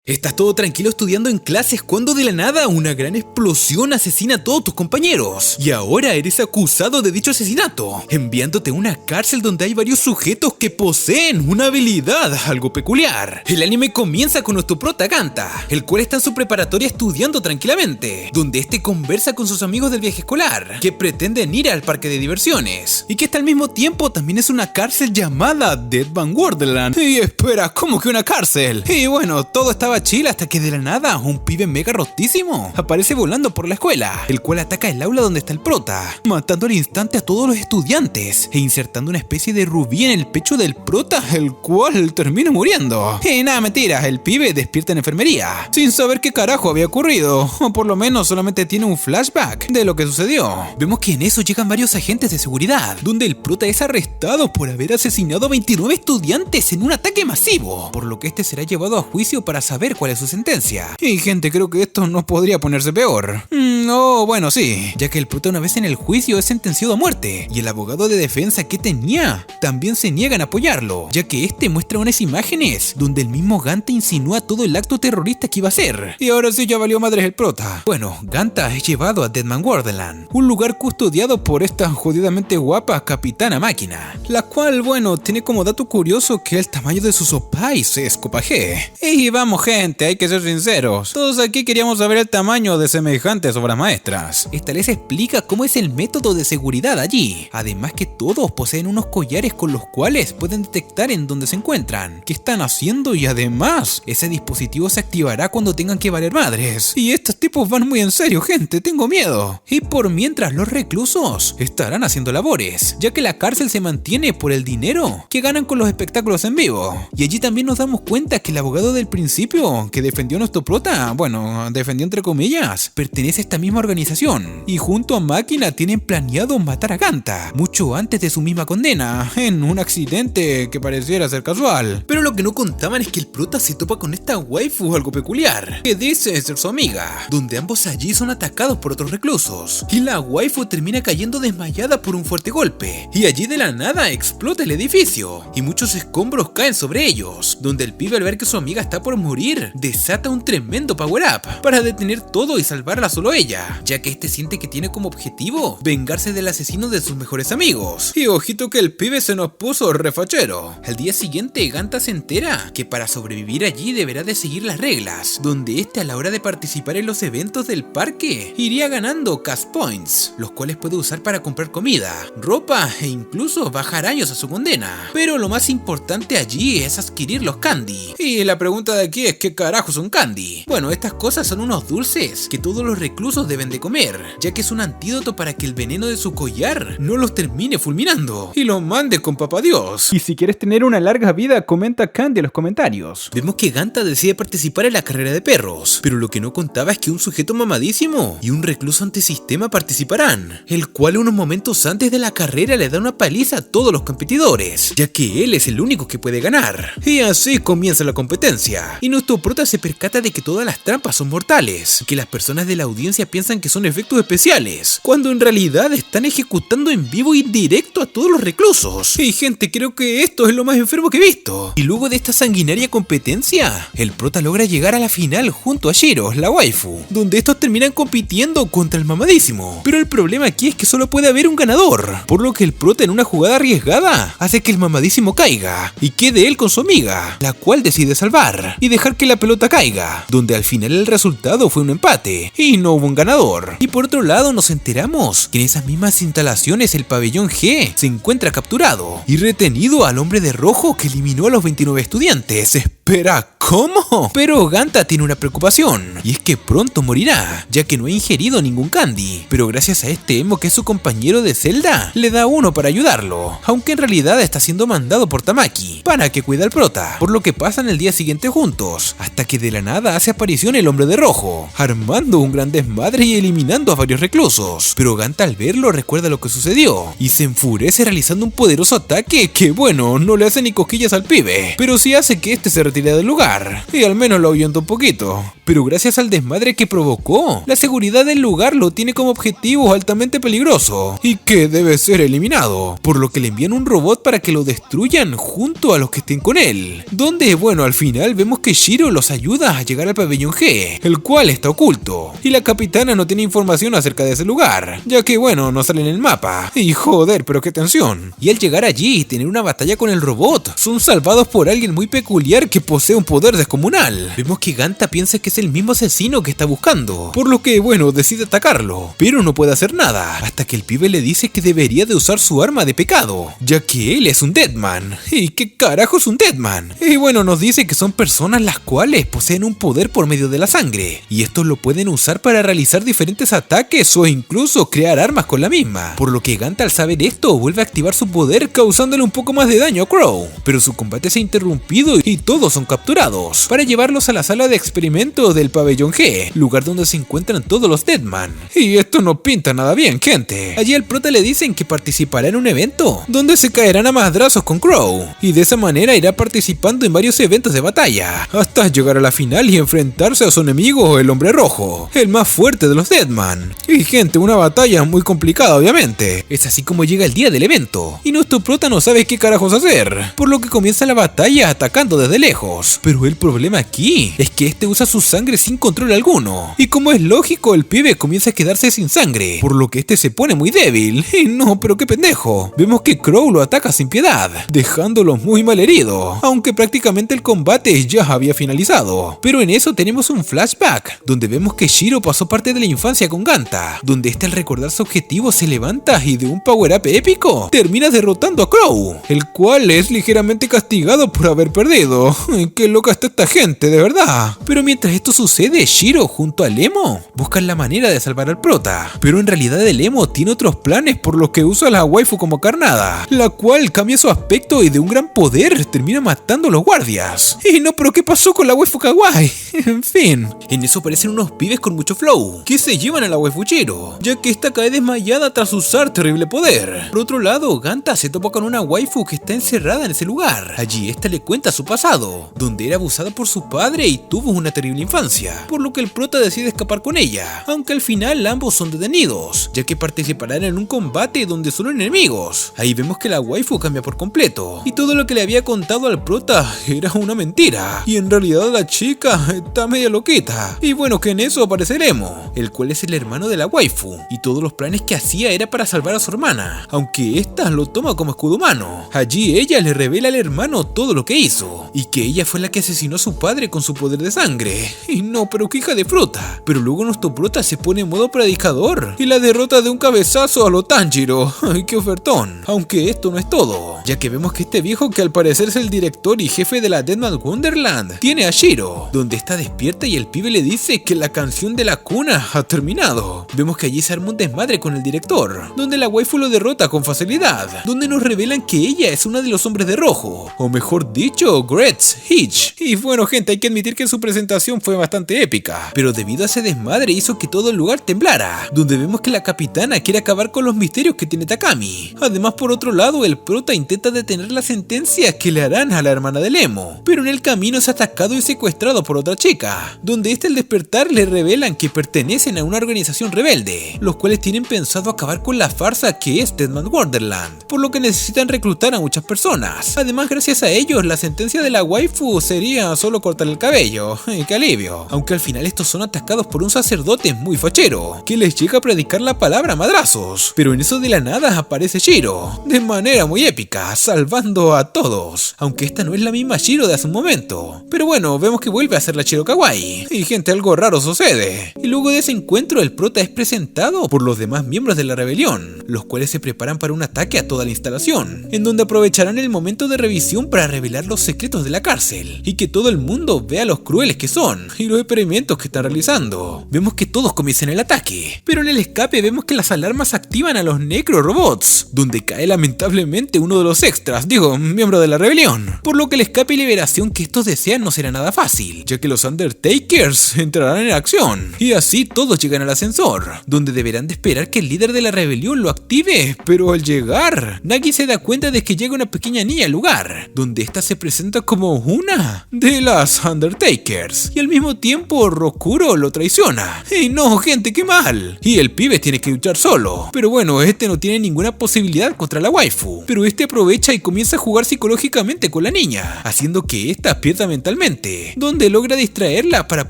Estás todo tranquilo estudiando en clases cuando de la nada una gran explosión asesina a todos tus compañeros. Y ahora eres acusado de dicho asesinato, enviándote a una cárcel donde hay varios sujetos que poseen una habilidad algo peculiar. El anime comienza con nuestro prota Ganta, el cual está en su preparatoria estudiando tranquilamente, donde este conversa con sus amigos del viaje escolar, que pretenden ir al parque de diversiones, y que al mismo tiempo también es una cárcel llamada Dead Van Wonderland. Y espera, ¿cómo que una cárcel? Y bueno, todo estaba chill hasta que de la nada un pibe mega rotísimo aparece volando por la escuela, el cual ataca el aula donde está el prota, matando al instante a todos los estudiantes e insertando una especie de rubí en el pecho del prota, el cual termina muriendo. Y nada, mentira, el pibe despierta en enfermería sin saber qué carajo había ocurrido, o por lo menos solamente tiene un flashback de lo que sucedió. Vemos que en eso llegan varios agentes de seguridad, donde el prota es arrestado por haber asesinado a 29 estudiantes en un ataque masivo, por lo que este será llevado a juicio para saber cuál es su sentencia. Y gente, creo que esto no podría ponerse peor. No, bueno, sí, ya que el prota una vez en el juicio es sentenciado a muerte, y el abogado de defensa que tenía también se niega a apoyarlo, ya que este muestra unas imágenes donde el mismo Ganta insinúa todo el acto terrorista que iba a hacer. Y ahora sí ya valió madres el prota. Bueno, Ganta es llevado a Dead Man Wonderland, un lugar custodiado por esta jodidamente guapa Capitana Máquina, la cual, bueno, tiene como dato curioso que el tamaño de sus opais es copa G. Y vamos gente, hay que ser sinceros, todos aquí queríamos saber el tamaño de semejantes obras maestras. Esta les explica cómo es el método de seguridad allí, además que todos poseen unos collares con los cuales pueden detectar en dónde se encuentran, qué están haciendo, y además ese dispositivo se activará cuando tengan que valer madres. Y estos tipos van muy en serio gente, tengo miedo. Y por mientras los reclusos estarán haciendo labores, ya que la cárcel se mantiene por el dinero que ganan con los espectáculos en vivo. Y allí también nos damos cuenta que el abogado del principio que defendió a nuestro prota, bueno, defendió entre comillas, pertenece a esta misma organización, y junto a Máquina tienen planeado matar a Ganta mucho antes de su misma condena, en un accidente que pareciera ser casual. Pero lo que no contaban es que el prota se topa con esta waifu algo peculiar, que dice ser su amiga, donde ambos allí son atacados por otros reclusos, y la waifu termina cayendo desmayada por un fuerte golpe, y allí de la nada explota el edificio, y muchos escombros caen sobre ellos, donde el pibe al ver que su amiga está por morir, desata un tremendo power up para detener todo y salvarla solo ella, ya que este siente que tiene como objetivo vengarse del asesino de sus mejores amigos. Y ojito que el pibe se nos puso refachero. Al día siguiente Ganta se entera que para sobrevivir allí deberá de seguir las reglas, donde este a la hora de participar en los eventos del parque iría ganando cash points, los cuales puede usar para comprar comida, ropa e incluso bajar años a su condena. Pero lo más importante allí es adquirir los candy. Y la pregunta de aquí es ¿qué carajo son candy? Bueno, estas cosas son unos dulces que todos los reclusos deben de comer, ya que es un antídoto para que el veneno de su collar no los termine fulminando y los mande con papá Dios. Y si quieres tener una larga vida, comenta candy en los comentarios. Vemos que Ganta decide participar en la carrera de perros, pero lo que no contaba es que un sujeto mamadísimo y un recluso antisistema participarán, el cual unos momentos antes de la carrera le da una paliza a todos los competidores, ya que él es el único que puede ganar. Y así comienza la competencia, y nuestro prota se percata de que todas las trampas son mortales, que las personas de la audiencia piensan que son efectos especiales, cuando en realidad están ejecutando en vivo y directo a todos los reclusos. Y gente, creo que esto es lo más enfermo que he visto. Y luego de esta sanguinaria competencia, el prota logra llegar a la final junto a Shiro, la waifu, donde estos terminan compitiendo contra el mamadísimo. Pero el problema aquí es que solo puede haber un ganador, por lo que el prota en una jugada arriesgada hace que el mamadísimo caiga y quede él con su amiga, la cual decide salvar y dejar que la pelota caiga, donde al final el resultado fue un empate y no hubo un ganador. Y por otro lado nos enteramos que en esas mismas instalaciones el pabellón G se encuentra capturado y retenido al hombre de rojo que eliminó a los 29 estudiantes. Espera, ¿cómo? Pero Ganta tiene una preocupación, y es que pronto morirá, ya que no ha ingerido ningún candy, pero gracias a este emo que es su compañero de celda, le da uno para ayudarlo, aunque en realidad está siendo mandado por Tamaki para que cuide al prota, por lo que pasan el día siguiente juntos, hasta que de la nada hace aparición el hombre de rojo, armando un gran desmadre desmadre y eliminando a varios reclusos. Pero Ganta al verlo recuerda lo que sucedió y se enfurece realizando un poderoso ataque que bueno, no le hace ni cosquillas al pibe, pero sí hace que este se retire del lugar y al menos lo ahuyenta un poquito. Pero gracias al desmadre que provocó, la seguridad del lugar lo tiene como objetivo altamente peligroso y que debe ser eliminado, por lo que le envían un robot para que lo destruyan junto a los que estén con él, donde bueno, al final vemos que Shiro los ayuda a llegar al pabellón G, el cual está oculto, y la capitana no tiene información acerca de ese lugar, ya que bueno, no sale en el mapa, y joder, pero qué tensión. Y al llegar allí y tener una batalla con el robot, son salvados por alguien muy peculiar que posee un poder descomunal. Vemos que Ganta piensa que es el mismo asesino que está buscando, por lo que bueno, decide atacarlo, pero no puede hacer nada, hasta que el pibe le dice que debería de usar su arma de pecado, ya que él es un Deadman. ¿Y qué carajo es un Deadman? Y bueno, nos dice que son personas las cuales poseen un poder por medio de la sangre, y estos lo pueden usar para realizar diferentes ataques o incluso crear armas con la misma, por lo que Ganta al saber esto vuelve a activar su poder causándole un poco más de daño a Crow, pero su combate se ha interrumpido y todos son capturados, para llevarlos a la sala de experimentos del pabellón G, lugar donde se encuentran todos los Deadman. Y esto no pinta nada bien, gente. Allí al prota le dicen que participará en un evento, donde se caerán a madrazos con Crow, y de esa manera irá participando en varios eventos de batalla, hasta llegar a la final y enfrentarse a su enemigo, el Hombre Rojo, el más fuerte de los Deadman. Y gente, una batalla muy complicada obviamente. Es así como llega el día del evento, y nuestro prota no sabe qué carajos hacer, por lo que comienza la batalla atacando desde lejos. Pero el problema aquí es que este usa su sangre sin control alguno, y como es lógico, el pibe comienza a quedarse sin sangre, por lo que este se pone muy débil. Y no, pero qué pendejo. Vemos que Crow lo ataca sin piedad, dejándolo muy mal herido, aunque prácticamente el combate ya había finalizado. Pero en eso tenemos un flashback, donde vemos que Shiro pasó parte de la infancia con Ganta, donde este al recordar su objetivo se levanta y de un power up épico termina derrotando a Crow, el cual es ligeramente castigado por haber perdido. Qué loca está esta gente, de verdad. Pero mientras esto sucede, Shiro junto al emo buscan la manera de salvar al prota, pero en realidad el emo tiene otros planes, por lo que usa a la waifu como carnada, la cual cambia su aspecto y de un gran poder termina matando a los guardias. Y no, pero ¿qué pasó con la waifu kawaii? En fin, en eso aparecen unos pibes con mucho flow, que se llevan a la waifu Shiro, ya que esta cae desmayada tras usar terrible poder. Por otro lado, Ganta se topa con una waifu que está encerrada en ese lugar. Allí esta le cuenta su pasado, donde era abusada por su padre y tuvo una terrible infancia, por lo que el prota decide escapar con ella, aunque al final ambos son detenidos, ya que participarán en un combate donde son enemigos. Ahí vemos que la waifu cambia por completo, y todo lo que le había contado al prota era una mentira, y en realidad la chica está media loquita. Y bueno, que en eso aparece el emo, el cual es el hermano de la waifu, y todos los planes que hacía era para salvar a su hermana, aunque esta lo toma como escudo humano. Allí ella le revela al hermano todo lo que hizo, y que ella fue la que asesinó a su padre con su poder de sangre. Y no, pero qué hija de fruta. Pero luego nuestro prota se pone en modo predicador y la derrota de un cabezazo a lo Tanjiro. Ay, qué ofertón. Aunque esto no es todo, ya que vemos que este viejo, que al parecer es el director y jefe de la Deadman Wonderland, tiene a Shiro, donde está despierta y el pibe le dice que la canción de la cuna ha terminado. Vemos que allí se arma un desmadre con el director, donde la waifu lo derrota con facilidad, donde nos revelan que ella es una de los hombres de rojo, o mejor dicho, Gretz Hitch. Y bueno, gente, hay que admitir que su presentación fue bastante épica, pero debido a ese desmadre hizo que todo el lugar temblara, donde vemos que la capitana quiere acabar con los misterios que tiene Takami. Además, por otro lado, el prota intenta detener la sentencia que le harán a la hermana del emo, pero en el camino es atacado y secuestrado por otra chica, donde al despertar le revelan que pertenecen a una organización rebelde, los cuales tienen pensado acabar con la farsa que es Deadman Wonderland, por lo que necesitan reclutar a muchas personas. Además, gracias a ellos, la sentencia de la waifu sería solo cortar el cabello. ¡Qué alivio! Aunque al final estos son atacados por un sacerdote muy fachero, que les llega a predicar la palabra a madrazos. Pero en eso de la nada aparece Shiro, de manera muy épica, salvando a todos. Aunque esta no es la misma Shiro de hace un momento. Pero bueno, vemos que vuelve a ser la Shiro kawaii. Y gente, algo raro sucede. Y luego de ese encuentro, el prota es presentado por los demás miembros de la rebelión, los cuales se preparan para un ataque a toda la instalación, en donde aprovecharán el momento de revisión para revelar los secretos de la cárcel, y que todo el mundo vea los crueles que son, y los experimentos que están realizando. Vemos que todos comienzan el ataque, pero en el escape vemos que las alarmas activan a los necro robots, donde cae lamentablemente uno de los extras, miembro de la rebelión, por lo que el escape y liberación que estos desean no será nada fácil, ya que los Undertakers entrarán en acción, y así así todos llegan al ascensor, donde deberán de esperar que el líder de la rebelión lo active, pero al llegar, Nagi se da cuenta de que llega una pequeña niña al lugar, donde esta se presenta como una de las Undertakers, y al mismo tiempo Rokuro lo traiciona. ¡Ey no, gente, qué mal! Y el pibe tiene que luchar solo, pero bueno, este no tiene ninguna posibilidad contra la waifu, pero este aprovecha y comienza a jugar psicológicamente con la niña, haciendo que ésta pierda mentalmente, donde logra distraerla para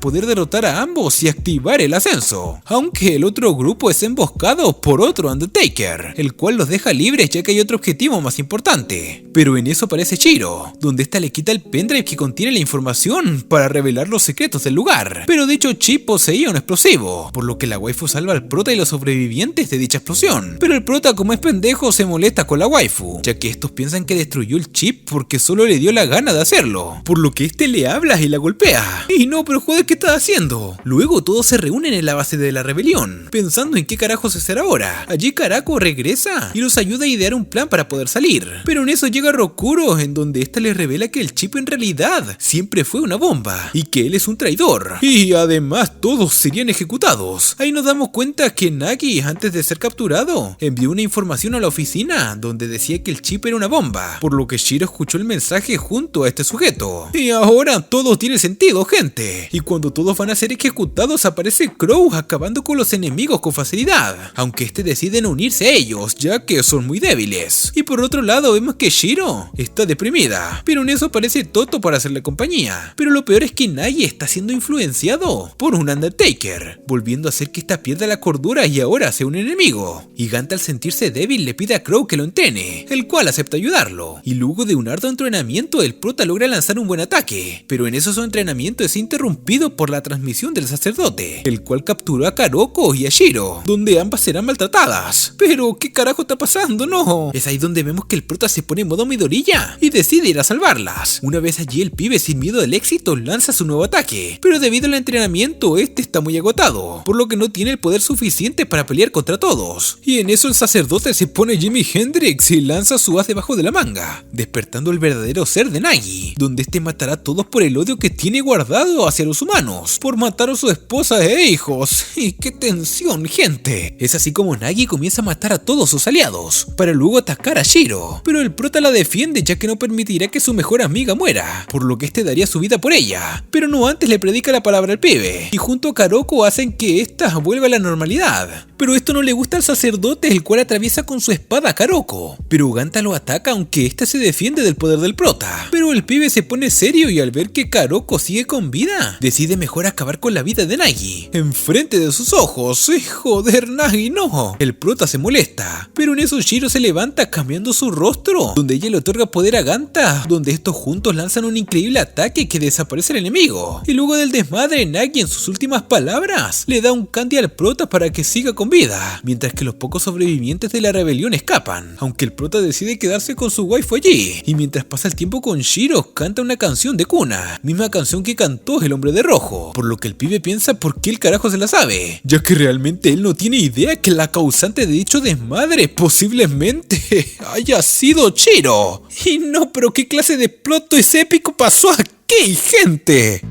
poder derrotar a ambos y activar el ascenso, aunque el otro grupo es emboscado por otro Undertaker, el cual los deja libres ya que hay otro objetivo más importante. Pero en eso aparece Shiro, donde esta le quita el pendrive que contiene la información para revelar los secretos del lugar, pero dicho chip poseía un explosivo, por lo que la waifu salva al prota y los sobrevivientes de dicha explosión, pero el prota, como es pendejo, se molesta con la waifu, ya que estos piensan que destruyó el chip porque solo le dio la gana de hacerlo, por lo que este le habla y la golpea. Y no, pero joder, ¿qué estás haciendo? Luego todos se reúnen en la base de la rebelión, pensando en qué carajos hacer ahora. Allí Karako regresa y los ayuda a idear un plan para poder salir, pero en eso llega Rokuro, en donde esta les revela que el chip en realidad siempre fue una bomba y que él es un traidor, y además todos serían ejecutados. Ahí nos damos cuenta que Nagi, antes de ser capturado, envió una información a la oficina donde decía que el chip era una bomba, por lo que Shiro escuchó el mensaje junto a este sujeto. Y ahora todo tiene sentido, gente. Y cuando todos van a ser ejecutados aparece Crow acabando con los enemigos con facilidad, aunque este decide no unirse a ellos ya que son muy débiles. Y por otro lado vemos que Shiro está deprimida, pero en eso aparece Toto para hacerle compañía. Pero lo peor es que Nagi está siendo influenciado por un Undertaker, volviendo a hacer que esta pierda la cordura y ahora sea un enemigo. Y Ganta, al sentirse débil, le pide a Crow que lo entrene, el cual acepta ayudarlo. Y luego de un arduo entrenamiento, el prota logra lanzar un buen ataque, pero en eso su entrenamiento es interrumpido por la transmisión del sacerdote, el cual capturó a Karoko y a Shiro, donde ambas serán maltratadas. Pero ¿qué carajo está pasando? No, es ahí donde vemos que el prota se pone en modo Midoriya y decide ir a salvarlas. Una vez allí, el pibe, sin miedo al éxito, lanza su nuevo ataque, pero debido al entrenamiento este está muy agotado, por lo que no tiene el poder suficiente para pelear contra todos. Y en eso el sacerdote se pone Jimi Hendrix y lanza su as debajo de la manga, despertando el verdadero ser de Nagi, donde este matará a todos por el odio que tiene guardado hacia los humanos, por matar a su esposa e hijos. Y qué tensión, gente. Es así como Nagi comienza a matar a todos sus aliados, para luego atacar a Shiro, pero el prota la defiende ya que no permitirá que su mejor amiga muera, por lo que este daría su vida por ella, pero no antes le predica la palabra al pibe, y junto a Karoko hacen que ésta vuelva a la normalidad. Pero esto no le gusta al sacerdote, el cual atraviesa con su espada a Karoko, pero Ganta lo ataca aunque ésta se defiende del poder del prota. Pero el pibe se pone serio y al ver que Karoko sigue con vida, decide mejor acabar con la vida de Nagi, enfrente de sus ojos. Joder, Nagi, no. El prota se molesta, pero en eso Shiro se levanta cambiando su rostro, donde ella le otorga poder a Ganta, donde estos juntos lanzan un increíble ataque que desaparece el enemigo. Y luego del desmadre, Nagi en sus últimas palabras le da un candy al prota para que siga con vida, mientras que los pocos sobrevivientes de la rebelión escapan, aunque el prota decide quedarse con su waifu allí. Y mientras pasa el tiempo con Shiro, canta una canción de cuna, misma canción que cantó el hombre de rojo, por lo que el pibe piensa por qué el carajo se la sabe, ya que realmente él no tiene idea que la causante de dicho desmadre posiblemente haya sido Shiro. Y no, pero qué clase de plot twist épico pasó aquí, gente.